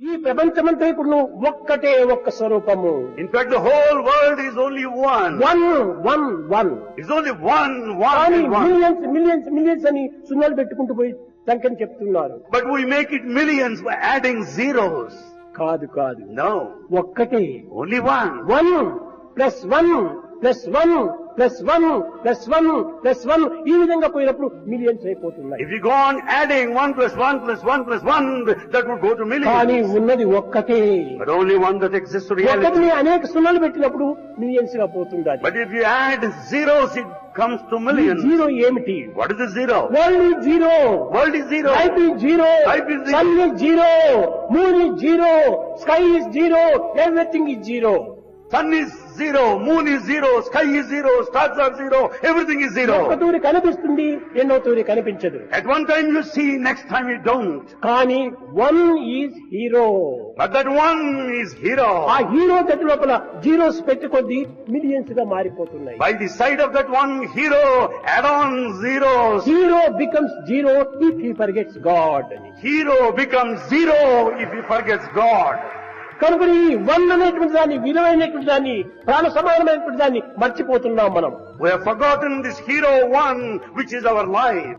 ఈ ప్రపంచమంతా ఇప్పుడు ఒక్కటే ఒక్క స్వరూపము. In fact, the whole world is only one. One. It's only one, కానీ and one. మిలియన్స్ అని సున్నాలు పెట్టుకుంటూ పోయి సంఖ్యని చెప్తున్నారు. But we make it millions by adding zeros. కాదు No, ఒక్కటే. only one. 1+1+1+1+1+1 ఈ విధంగా పోయినప్పుడు మిలియన్స్ అయిపోతున్నాయి. If you go on adding 1+1+1+1, that would go to కానీ millions. ఉన్నది ఒక్కటే. But only one that exists to reality. ఒక్కటిని అనేక సున్నాలు పెట్టినప్పుడు మిలియన్స్ గా పోతుంది. But if you add zeros, it comes to millions. Zero ఏమిటి? What is the zero? World is zero, World is zero. Life is zero, Life is zero. Sun is zero, moon is zero, sky is zero, everything is zero. Sun is zero, moon is zero, sky is zero, stars are zero, everything is ఒక zero. తూరి కనిపిస్తుంది, ఎన్నో తూరి కనిపించదు. At one time you see, next time you don't. కానీ one is hero. But that one is hero. ఆ hero గతి లోపల జీరోస్ పెట్టుకొద్ది మిలియన్స్ గా మారిపోతున్నాయి. By the side of that one hero, add on zeros. Hero becomes zero if he forgets God అని. Hero becomes zero if he forgets God. కనుక ఈ one అనేటువంటి దాన్ని, విలువైనటువంటి దాన్ని, ప్రాణ సమానమైనటువంటి దాన్ని మర్చిపోతున్నాం మనం. We have forgotten this hero one, which is our life.